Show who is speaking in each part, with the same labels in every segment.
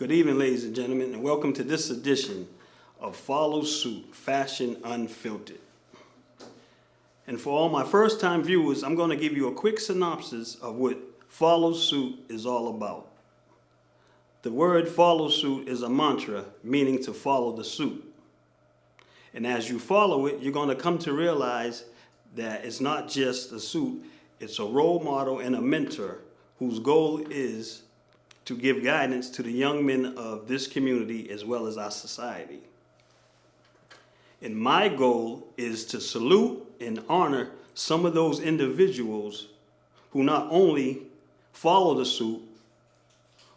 Speaker 1: Good evening, ladies and gentlemen, and welcome to this edition of Follow Suit, Fashion Unfiltered. And for all my first-time viewers, I'm going to give you a quick synopsis of what Follow Suit is all about. The word follow suit is a mantra meaning to follow the suit. And as you follow it, you're going to come to realize that it's not just a suit, it's a role model and a mentor whose goal is to give guidance to the young men of this community as well as our society. And my goal is to salute and honor some of those individuals who not only follow the suit,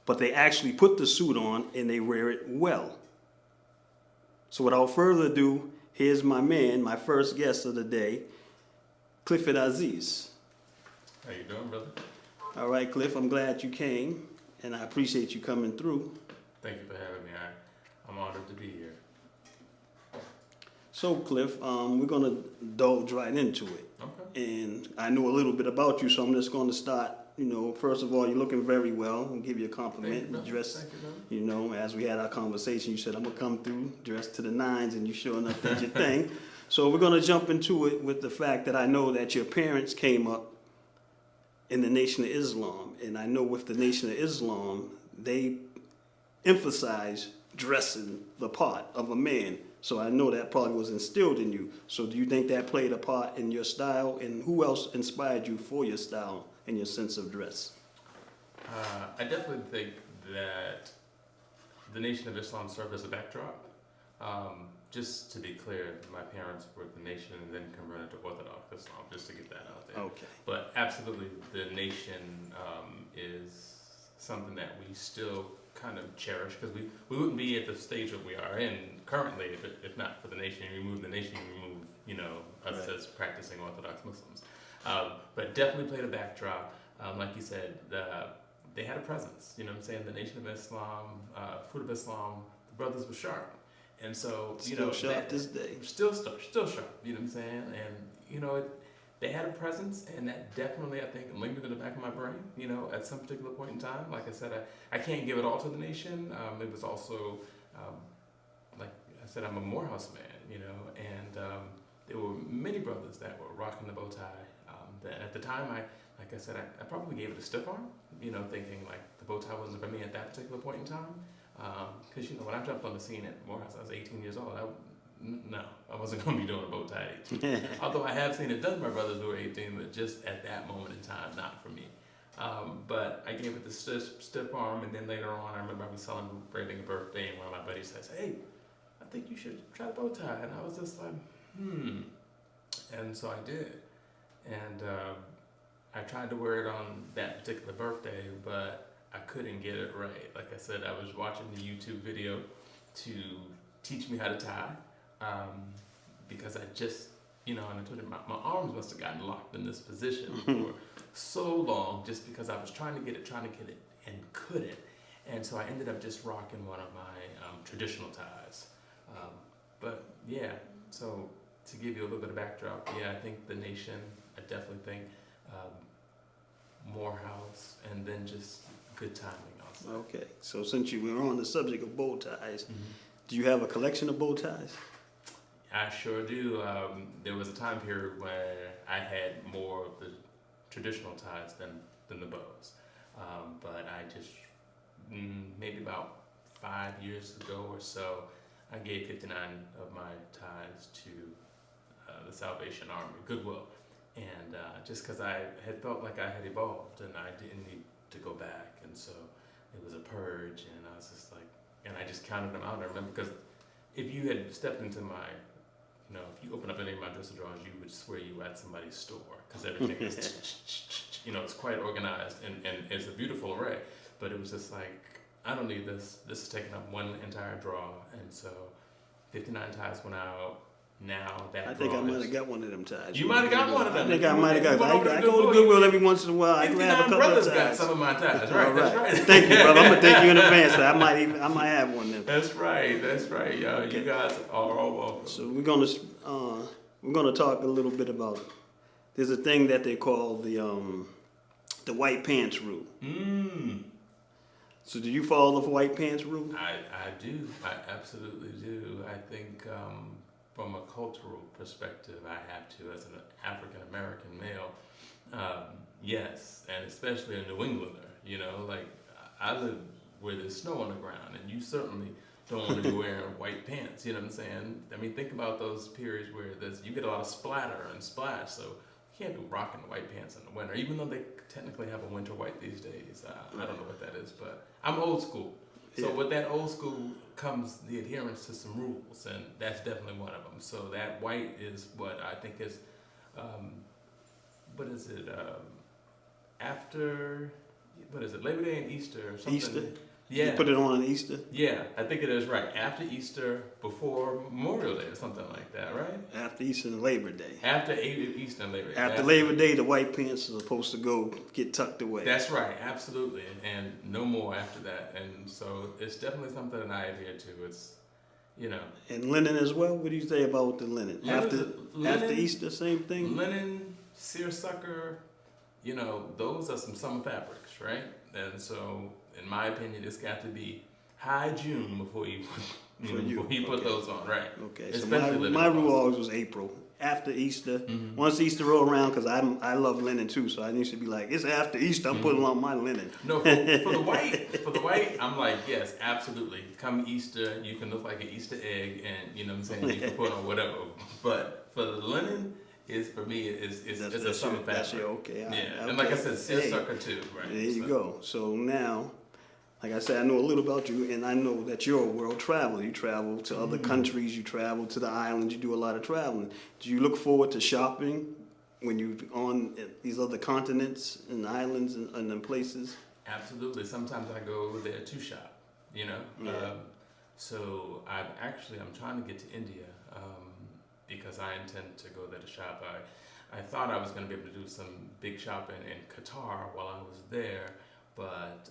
Speaker 1: but they actually put the suit on and they wear it well. So without further ado, here's my man, my first guest of the day, Clifford Azizz.
Speaker 2: How you doing, brother?
Speaker 1: All right, Cliff, I'm glad you came, and I appreciate you coming through.
Speaker 2: Thank you for having me. I'm honored to be here.
Speaker 1: So, Cliff, we're going to indulge right into it.
Speaker 2: Okay.
Speaker 1: And I know a little bit about you, so I'm just going to start. First of all, you're looking very well. I'll give you a compliment.
Speaker 2: Thank you,
Speaker 1: dress,
Speaker 2: Thank you,
Speaker 1: as we had our conversation, you said, I'm going to come through dressed to the nines, and you sure enough did your thing. So we're going to jump into it with the fact that I know that your parents came up in the Nation of Islam. And I know with the Nation of Islam, they emphasize dressing the part of a man. So I know that probably was instilled in you. So do you think that played a part in your style? And who else inspired you for your style and your sense of dress?
Speaker 2: I definitely think that the Nation of Islam served as a backdrop. Just to be clear, my parents were the Nation and then converted to Orthodox Islam, just to get that out there.
Speaker 1: Okay.
Speaker 2: But absolutely, the Nation is something that we still kind of cherish, because we wouldn't be at the stage that we are in currently if not for the Nation. You remove the Nation, you remove us
Speaker 1: Right.
Speaker 2: as practicing Orthodox Muslims. But definitely played a backdrop. Like you said, they had a presence. You know what I'm saying? The Nation of Islam, Fruit of Islam, the brothers were sharp. And so,
Speaker 1: Still sharp this day.
Speaker 2: Still sharp, you know what I'm saying? And, they had a presence, and that definitely, I think, lingered in the back of my brain, at some particular point in time. Like I said, I can't give it all to the Nation. It was also, like I said, I'm a Morehouse man, and there were many brothers that were rocking the bow tie. That at the time, like I said, I probably gave it a stiff arm, thinking like the bow tie wasn't for me at that particular point in time. Because, when I jumped on the scene at Morehouse, I was 18 years old. I wasn't going to be doing a bow tie at 18. Although I have seen it done by brothers who were 18, but just at that moment in time, not for me. But I gave it the stiff arm, and then later on, I remember I was celebrating a birthday, and one of my buddies says, "Hey, I think you should try the bow tie." And I was just like, And so I did. And I tried to wear it on that particular birthday, but I couldn't get it right. Like I said, I was watching the YouTube video to teach me how to tie, because I just, and I told him my arms must have gotten locked in this position for so long, just because I was trying to get it, and couldn't. And so I ended up just rocking one of my traditional ties. But yeah, so to give you a little bit of backdrop, I think the Nation, I definitely think Morehouse, and then just good timing also.
Speaker 1: Okay, so since you were on the subject of bow ties, do you have a collection of bow ties?
Speaker 2: I sure do. There was a time period where I had more of the traditional ties than the bows. But I just, maybe about 5 years ago or so, I gave 59 of my ties to the Salvation Army, Goodwill. And just because I had felt like I had evolved and I didn't need to go back. And so it was a purge, and I was just like, and I just counted them out. I remember, because if you had stepped into my, if you open up any of my dresser drawers, you would swear you were at somebody's store, because everything is, it's quite organized, and it's a beautiful array. But it was just like, I don't need this. This is taking up one entire drawer. And so 59 ties went out. Now that
Speaker 1: I think I might have got one of them ties.
Speaker 2: You might have got one of them.
Speaker 1: I think I might have got. I go to Goodwill every once in a while. I can have a couple
Speaker 2: brothers
Speaker 1: of ties.
Speaker 2: got some of my ties, right?
Speaker 1: All
Speaker 2: That's right.
Speaker 1: Thank you, brother. I'm gonna thank you in advance. I might have one then.
Speaker 2: That's right. Yo,
Speaker 1: Okay.
Speaker 2: You guys are all welcome.
Speaker 1: So we're gonna talk a little bit about. There's a thing that they call the white pants rule. So do you follow the white pants rule?
Speaker 2: I do. I absolutely do. I think from a cultural perspective, I have to, as an African American male, yes, and especially a New Englander. You know, like I live where there's snow on the ground, and you certainly don't want to be wearing white pants. You know what I'm saying? I mean, think about those periods where you get a lot of splatter and splash. So you can't be rocking white pants in the winter, even though they technically have a winter white these days. I don't know what that is, but I'm old school. So with that old school comes the adherence to some rules, and that's definitely one of them. So that white is what I think is, what is it, after, what is it, Labor Day and Easter or something?
Speaker 1: Easter?
Speaker 2: Yeah.
Speaker 1: You put it on Easter?
Speaker 2: Yeah, I think it is right. After Easter, before Memorial Day or something like that, right?
Speaker 1: After Easter and Labor Day.
Speaker 2: After Easter and Labor Day.
Speaker 1: After Labor Day, the white pants are supposed to go get tucked away.
Speaker 2: That's right, absolutely, and no more after that. And so it's definitely something that I adhere to. It's, you know.
Speaker 1: And linen as well? What do you say about the linen? After Easter, same thing?
Speaker 2: Linen, seersucker, you know, those are some summer fabrics, right? And so, in my opinion, it's got to be high June before you put those on, right?
Speaker 1: Okay, so my rule always was April. After Easter, once Easter roll around, because I love linen too, so I used to be like, it's after Easter, I'm putting on my linen.
Speaker 2: No, for the white, I'm like, yes, absolutely. Come Easter, you can look like an Easter egg, and you know what I'm saying, you can put on whatever. But for the linen, for me, it's a summer fashion.
Speaker 1: Okay.
Speaker 2: Yeah, and like I said, seersucker too, right?
Speaker 1: There you go. So now, like I said, I know a little about you, and I know that you're a world traveler. You travel to other countries, you travel to the islands, you do a lot of traveling. Do you look forward to shopping when you're on these other continents and islands and places?
Speaker 2: Absolutely. Sometimes I go there to shop, you know.
Speaker 1: Yeah.
Speaker 2: So I'm trying to get to India because I intend to go there to shop. I thought I was going to be able to do some big shopping in Qatar while I was there, but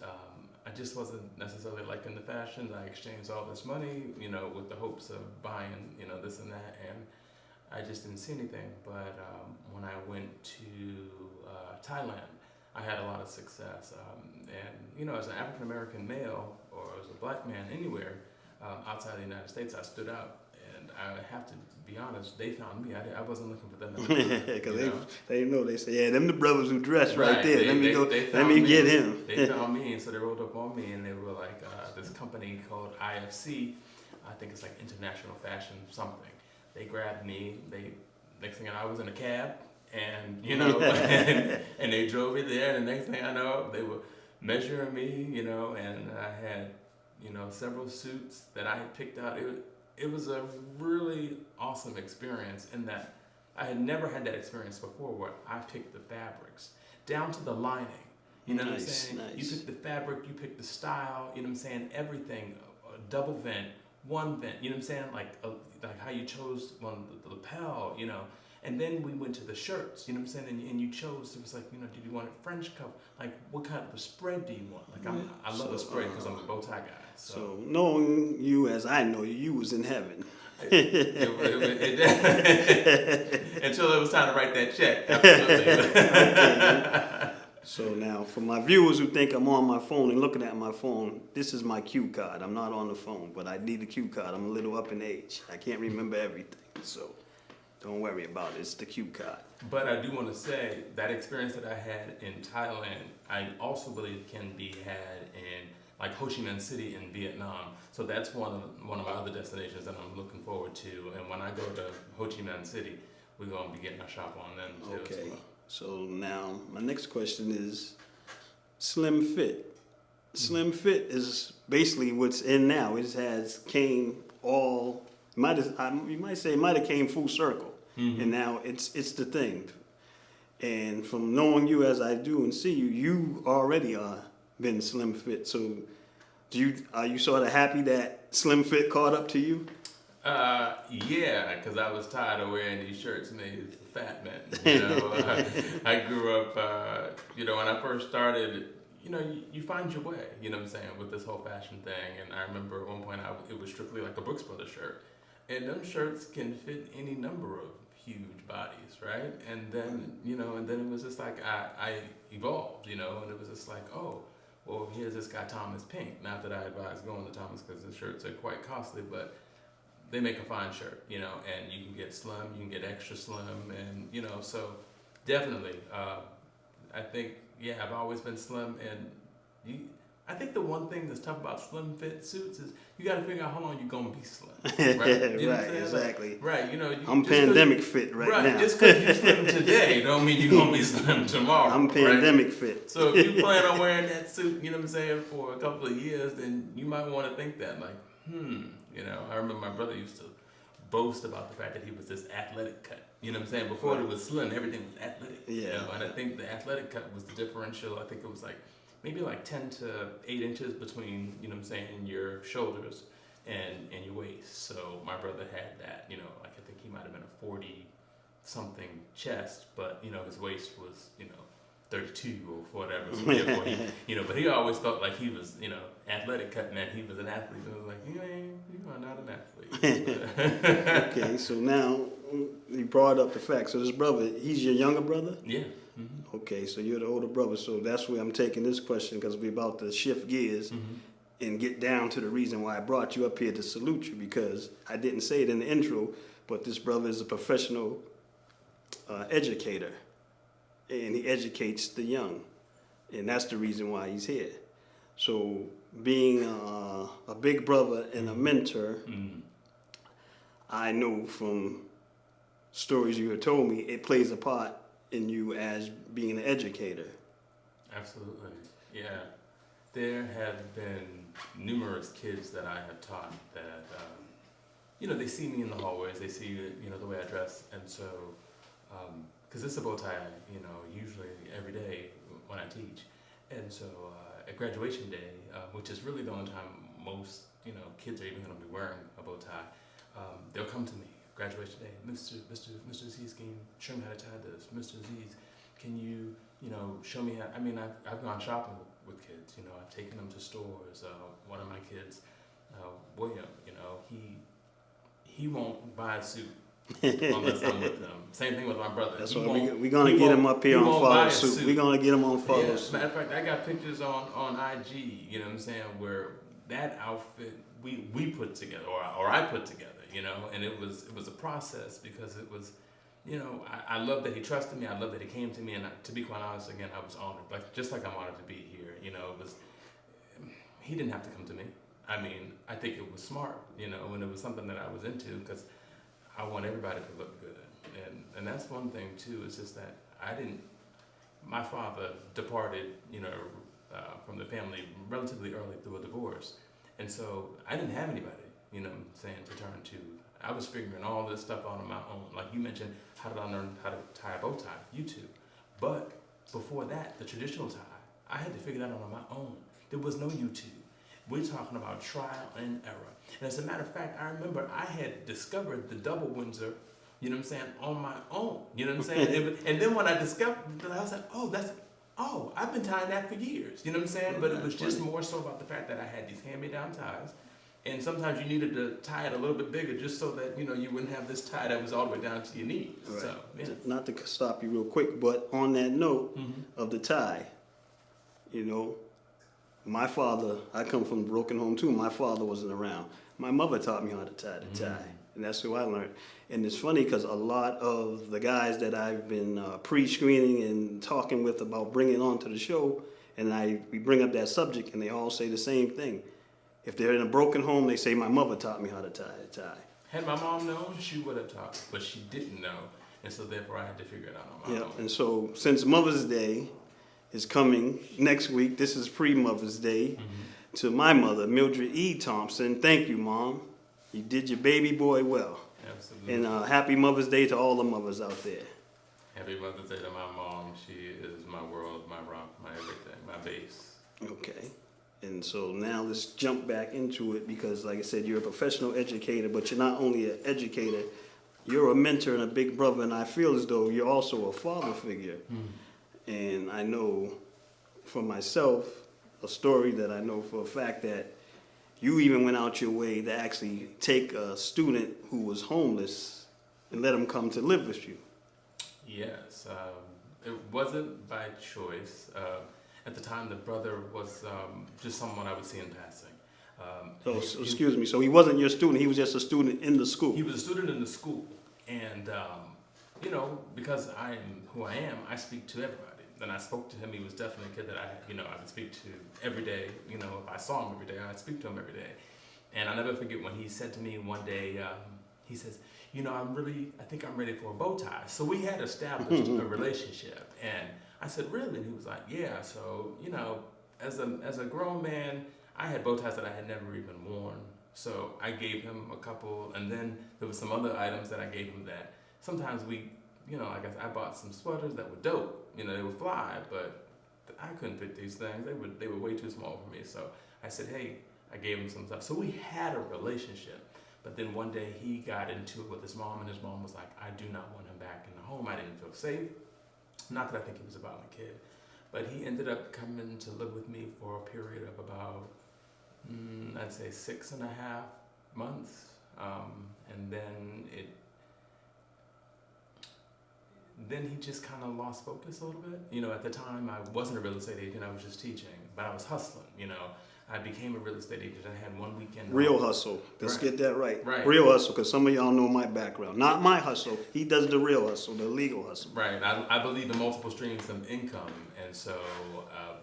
Speaker 2: I just wasn't necessarily liking the fashions. I exchanged all this money, you know, with the hopes of buying, you know, this and that, and I just didn't see anything. But when I went to Thailand, I had a lot of success. And, you know, as an African American male or as a black man anywhere outside the United States, I stood out. And I have to be honest, they found me. I wasn't looking for them.
Speaker 1: Because they know, they say, yeah, them the brothers who dress right there. Let
Speaker 2: let
Speaker 1: me get him.
Speaker 2: They found me, and so they rolled up on me, and they were like, this company called IFC, I think it's like International Fashion something. They grabbed me. Next thing I know, I was in a cab, and you know, and they drove me there. And the next thing I know, they were measuring me, you know, and I had, you know, several suits that I had picked out. It was a really awesome experience in that I had never had that experience before, where I picked the fabrics down to the lining. You know what I'm saying?
Speaker 1: Nice.
Speaker 2: You pick the fabric, you pick the style. You know what I'm saying? Everything, a double vent, one vent. You know what I'm saying? Like how you chose the lapel. You know. And then we went to the shirts, you know what I'm saying? And you chose, it was like, you know, did you want it French cuff? Like, what kind of a spread do you want? Like, I love a spread because I'm a bow tie guy.
Speaker 1: So knowing you as I know you, you was in heaven.
Speaker 2: Until it was time to write that check. Absolutely.
Speaker 1: Okay. So now, for my viewers who think I'm on my phone and looking at my phone, this is my cue card. I'm not on the phone, but I need a cue card. I'm a little up in age. I can't remember everything, so don't worry about it. It's the cue card.
Speaker 2: But I do want to say that experience that I had in Thailand, I also believe can be had in like Ho Chi Minh City in Vietnam. So that's one of my other destinations that I'm looking forward to. And when I go to Ho Chi Minh City, we're going to be getting a shop on them too.
Speaker 1: Okay.
Speaker 2: As well.
Speaker 1: So now my next question is Slim Fit. Slim Fit is basically what's in now. It you might say it might have came full circle. And now it's the thing. And from knowing you as I do and see you, you already are been Slim Fit. So are you sort of happy that Slim Fit caught up to you?
Speaker 2: Yeah, because I was tired of wearing these shirts made for fat men. You know, I grew up, you know, when I first started, you know, you find your way, you know what I'm saying, with this whole fashion thing. And I remember at one point it was strictly like a Brooks Brothers shirt. And them shirts can fit any number of huge bodies, right? And then, you know, and then it was just like I evolved, you know, and it was just like, oh, well, here's this guy Thomas Pink. Not that I advise going to Thomas because the shirts are quite costly, but they make a fine shirt, you know, and you can get slim, you can get extra slim, and you know, so definitely, I think, yeah, I've always been slim, and I think the one thing that's tough about slim fit suits is you got to figure out how long you're gonna be slim, right? You know
Speaker 1: Right, exactly.
Speaker 2: Like, right, you know,
Speaker 1: I'm pandemic fit right now.
Speaker 2: Just because you're slim today don't mean you're gonna be slim tomorrow.
Speaker 1: I'm pandemic fit.
Speaker 2: So if you plan on wearing that suit, you know what I'm saying, for a couple of years, then you might want to think that, like, you know, I remember my brother used to boast about the fact that he was this athletic cut. You know what I'm saying? Before it was slim, everything was athletic.
Speaker 1: Yeah.
Speaker 2: You know? And I think the athletic cut was the differential. I think it was like maybe like 10 to 8 inches between, you know what I'm saying, your shoulders and your waist. So my brother had that, you know, like I think he might have been a 40 something chest, but you know, his waist was, you know, 32 or whatever. So therefore he, you know, but he always felt like he was, you know, athletic cut, man. He was an athlete. And I was like, you are not an athlete.
Speaker 1: Okay, so now you brought up the fact. So this brother, he's your younger brother?
Speaker 2: Yeah.
Speaker 1: Okay, so you're the older brother. So that's where I'm taking this question because we're about to shift gears and get down to the reason why I brought you up here to salute you, because I didn't say it in the intro, but this brother is a professional educator, and he educates the young, and that's the reason why he's here. So being a big brother and a mentor, I know from stories you have told me, it plays a part in you as being an educator.
Speaker 2: Absolutely, yeah. There have been numerous kids that I have taught that, you know, they see me in the hallways, they see, you know, the way I dress, and so, because it's a bow tie, you know, usually every day when I teach, and so at graduation day, which is really the only time most, you know, kids are even going to be wearing a bow tie, they'll come to me, graduation day, Mr. Azizz, can you show me how to tie this? Mr. Azizz, can you, you know, show me how, I mean, I've gone shopping with kids, you know, I've taken them to stores. One of my kids, William, you know, he won't buy a suit unless I'm with them. Same thing with my brother.
Speaker 1: That's why we're going to get him up here on Follow Suit. We're going to get him on Follow
Speaker 2: Yeah,
Speaker 1: Suit.
Speaker 2: matter of fact, I got pictures on IG, you know what I'm saying, where that outfit we put together, or I put together, you know, and it was a process because it was, you know, I love that he trusted me. I love that he came to me, and to be quite honest, again, I was honored, like just like I'm honored to be here. You know, it was, he didn't have to come to me. I mean, I think it was smart, you know, and it was something that I was into because I want everybody to look good, and that's one thing too. It's just that my father departed, you know, from the family relatively early through a divorce, and so I didn't have anybody, you know, saying to turn to. I was figuring all this stuff out on my own. Like you mentioned, how did I learn how to tie a bow tie? YouTube. But before that, the traditional tie, I had to figure that out on my own. There was no YouTube. We're talking about trial and error. And as a matter of fact, I remember I had discovered the double Windsor, you know what I'm saying, on my own. You know what I'm saying? And then when I discovered that, I was like, I've been tying that for years. You know what I'm saying? But it was just more so about the fact that I had these hand-me-down ties. And sometimes you needed to tie it a little bit bigger just so that, you know, you wouldn't have this tie that was all the way down to your knees.
Speaker 1: Right.
Speaker 2: So, yeah.
Speaker 1: Not to stop you real quick, but on that note of the tie, you know, my father, I come from a broken home too. My father wasn't around. My mother taught me how to tie the tie, and that's who I learned. And it's funny because a lot of the guys that I've been pre-screening and talking with about bringing on to the show, and we bring up that subject, and they all say the same thing. If they're in a broken home, they say, my mother taught me how to tie a tie.
Speaker 2: Had my mom known, she would have taught me, but she didn't know, and so therefore I had to figure it out on my own.
Speaker 1: And so since Mother's Day is coming next week, this is pre-Mother's Day, to my mother, Mildred E. Thompson. Thank you, Mom. You did your baby boy well.
Speaker 2: Absolutely.
Speaker 1: And happy Mother's Day to all the mothers out there.
Speaker 2: Happy Mother's Day to my mom. She is my world, my rock, my everything, my base.
Speaker 1: Okay. And so now let's jump back into it because, like I said, you're a professional educator, but you're not only an educator, you're a mentor and a big brother, and I feel as though you're also a father figure. And I know for myself a story that I know for a fact that you even went out your way to actually take a student who was homeless and let him come to live with you.
Speaker 2: Yes. It wasn't by choice. At the time, the brother was just someone I would see in passing.
Speaker 1: Excuse me, so he wasn't your student, he was just a student in the school?
Speaker 2: He was a student in the school, and you know, because I am who I am, I speak to everybody. Then I spoke to him. He was definitely a kid that I would speak to every day. You know, if I saw him every day, I'd speak to him every day. And I'll never forget when he said to me one day, he says, you know, I think I'm ready for a bow tie. So we had established a relationship, and I said, really? And he was like, yeah. So, you know, as a grown man, I had bow ties that I had never even worn. So I gave him a couple, and then there was some other items that I gave him that sometimes you know, like I bought some sweaters that were dope. You know, they would fly, but I couldn't fit these things. They were way too small for me. So I said, hey, I gave him some stuff. So we had a relationship. But then one day he got into it with his mom, and his mom was like, I do not want him back in the home. I didn't feel safe. Not that I think he was a violent kid. But he ended up coming to live with me for a period of about, I'd say 6.5 months. And then he just kind of lost focus a little bit. You know, at the time I wasn't a real estate agent, I was just teaching, but I was hustling, you know. I became a real estate agent. I had one weekend.
Speaker 1: Real hustle. Let's get that right.
Speaker 2: Right.
Speaker 1: Real hustle, because some of y'all know my background. Not my hustle. He does the real hustle, the legal hustle.
Speaker 2: Right. I believe in multiple streams of income, and so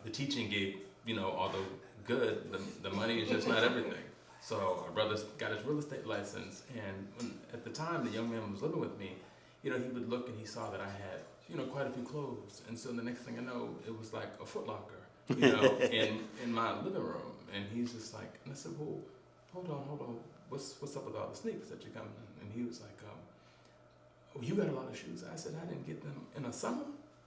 Speaker 2: the teaching gig, you know, although good, the money is just not everything. So our brother got his real estate license, and at the time the young man was living with me, you know, he would look and he saw that I had, you know, quite a few clothes, and so the next thing I know, it was like a Foot Locker, you know, in my living room, and he's just like, and I said, well, hold on, what's up with all the sneakers that you're coming in? And he was like, oh, you got a lot of shoes. I said, I didn't get them in a summer,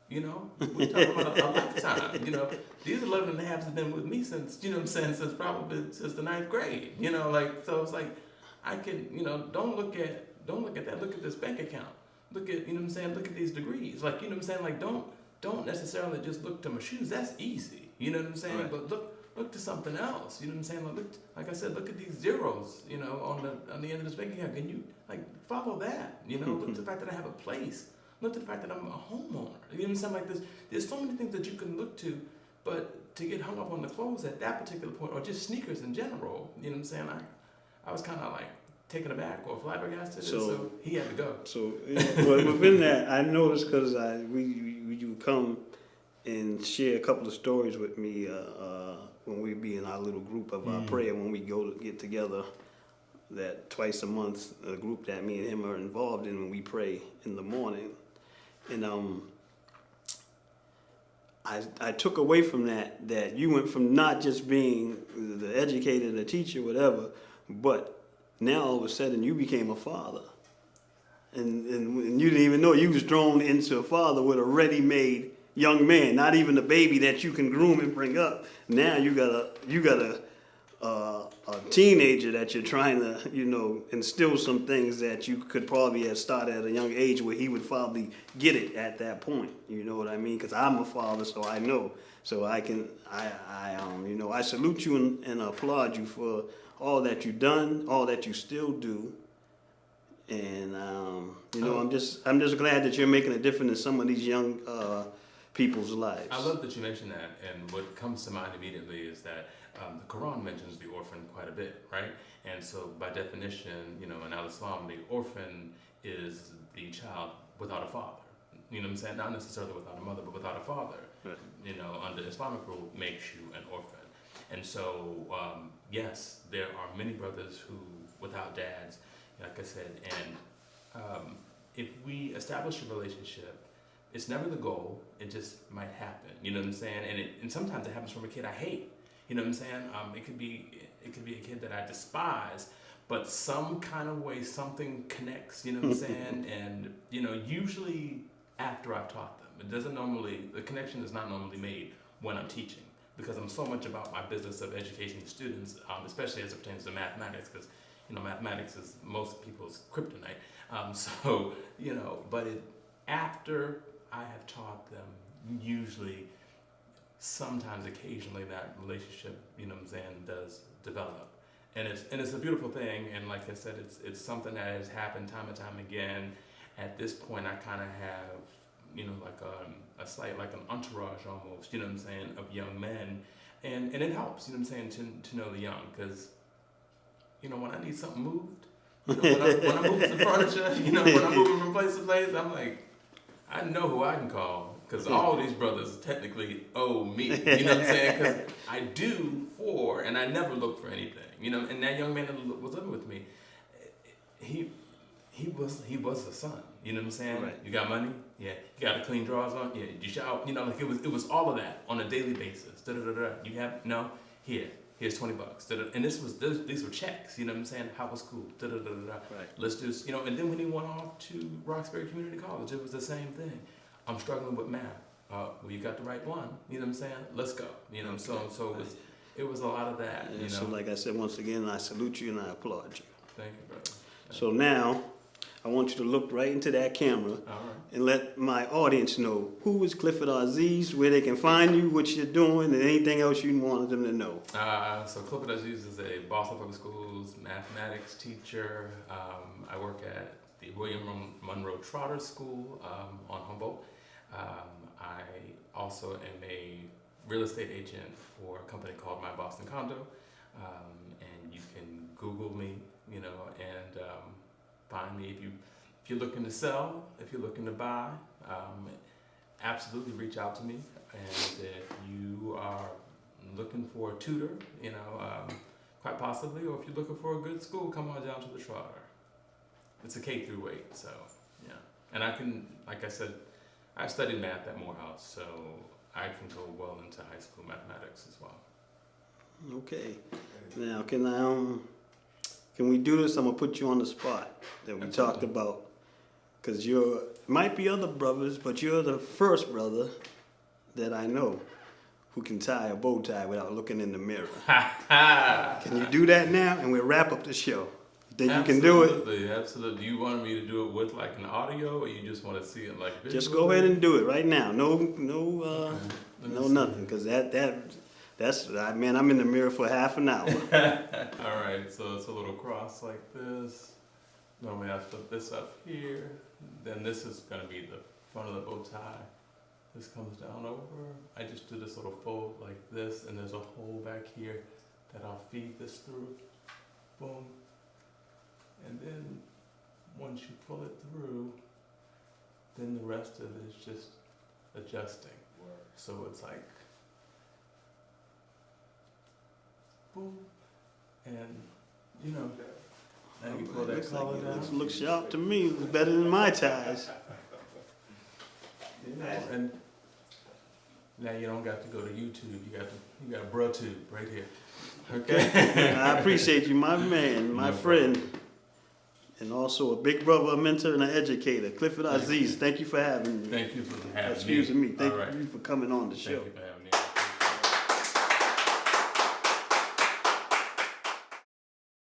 Speaker 2: you know, we're talking about a lifetime, you know, these 11 and a halves have been with me since, you know what I'm saying, since the 9th grade, you know, like, so it's like, I can, you know, don't look at that, look at this bank account. Look at, you know what I'm saying, look at these degrees. Like, you know what I'm saying, like, don't necessarily just look to my shoes. That's easy. You know what I'm saying? Right. But look to something else. You know what I'm saying? Like I said, look at these zeros, you know, on the end of this bank account. Can you, like, follow that? You know, look to the fact that I have a place. Look to the fact that I'm a homeowner. You know what I'm saying? Like, there's so many things that you can look to, but to get hung up on the clothes at that particular point, or just sneakers in general, you know what I'm saying? I was kind of like taken aback or flabbergasted, so he had to go. So,
Speaker 1: but within that, I noticed because you come and share a couple of stories with me when we be in our little group of our prayer, when we go to get together, that twice a month, a group that me and him are involved in when we pray in the morning. And I took away from that you went from not just being the educator, the teacher, whatever, but now all of a sudden you became a father, and you didn't even know you was thrown into a father with a ready-made young man, not even a baby that you can groom and bring up. Now you got a teenager that you're trying to, you know, instill some things that you could probably have started at a young age where he would probably get it at that point. You know what I mean? Because I'm a father, so I know. So I you know, I salute you and applaud you for all that you've done, all that you still do, and you know, I'm just glad that you're making a difference in some of these young people's lives.
Speaker 2: I love that you mentioned that, and what comes to mind immediately is that the Quran mentions the orphan quite a bit, right? And so, by definition, you know, in Al-Islam, the orphan is the child without a father. You know what I'm saying? Not necessarily without a mother, but without a father. Right. You know, under Islamic rule, makes you an orphan. And so, yes, there are many brothers who, without dads, like I said, and if we establish a relationship, it's never the goal, it just might happen, you know what I'm saying? And sometimes it happens from a kid I hate, you know what I'm saying? It could be a kid that I despise, but some kind of way something connects, you know what I'm saying? And, you know, usually after I've taught them. The connection is not normally made when I'm teaching, because I'm so much about my business of educating students, especially as it pertains to mathematics, because, you know, mathematics is most people's kryptonite. So, you know, but after I have taught them, usually, sometimes, occasionally, that relationship, you know what I'm saying, does develop. And it's a beautiful thing, and like I said, it's something that has happened time and time again. At this point, I kind of have a slight, like an entourage almost, you know what I'm saying, of young men. And it helps, you know what I'm saying, to know the young, because, you know, when I need something moved, you know, when I'm moving some furniture, you know, when I'm moving from place to place, I'm like, I know who I can call, because all these brothers technically owe me, you know what I'm saying, because I do and I never look for anything, you know, and that young man that was living with me, he was the son, you know what I'm saying?
Speaker 1: Right.
Speaker 2: You got money? Yeah. You got the clean drawers on? Yeah. You shower? You know, like it was all of that on a daily basis. Da-da-da-da. You have no? Here's $20. Da-da. And these were checks, you know what I'm saying? How was school? Da-da-da-da-da.
Speaker 1: Right.
Speaker 2: Let's do, you know, and then when he went off to Roxbury Community College, it was the same thing. I'm struggling with math. Well, you got the right one, you know what I'm saying? Let's go. You know,
Speaker 1: Okay.
Speaker 2: so it was a lot of that,
Speaker 1: Yeah,
Speaker 2: you know.
Speaker 1: so like I said, once again, I salute you and I applaud you.
Speaker 2: Thank you, brother.
Speaker 1: So now, I want you to look right into that camera
Speaker 2: All right.
Speaker 1: and let my audience know who is Clifford Azizz, where they can find you, what you're doing, and anything else you wanted them to know.
Speaker 2: So Clifford Azizz is a Boston Public Schools mathematics teacher. I work at the William Monroe Trotter School on Humboldt. I also am a real estate agent for a company called My Boston Condo. And you can Google me, you know, and find me if you're looking to sell, if you're looking to buy. Absolutely reach out to me. And if you are looking for a tutor, you know, quite possibly, or if you're looking for a good school, come on down to the Trotter. It's a K through 8, so yeah. And I can, like I said, I studied math at Morehouse, so I can go well into high school mathematics as well.
Speaker 1: Okay. Now, can we do this? I'm gonna put you on the spot that we talked about, because might be other brothers, but you're the first brother that I know who can tie a bow tie without looking in the mirror. Can you do that now? And we'll wrap up the show. Think you can do it?
Speaker 2: Absolutely, absolutely. Do you want me to do it with like an audio, or you just want to see it like visually?
Speaker 1: Just go ahead and do it right now. No, nothing, because that's man. I'm in the mirror for half an hour.
Speaker 2: All right, so it's a little cross like this. Normally I flip this up here. Then this is gonna be the front of the bow tie. This comes down over. I just do this little fold like this, and there's a hole back here that I'll feed this through. Boom. And then once you pull it through, then the rest of it is just adjusting. So it's like, boom, and you know, now you pull that collar down.
Speaker 1: It looks sharp to me. It's better than my ties.
Speaker 2: You know, and now you don't got to go to YouTube. You got a bro tube right here. Okay.
Speaker 1: I appreciate you, my man, my friend, and also a big brother, a mentor, and an educator, Clifford Azizz. Thank you for having me.
Speaker 2: Thank you for having me.
Speaker 1: Excuse me. Thank
Speaker 2: All right.
Speaker 1: you for coming on the show.
Speaker 2: Thank you for having me.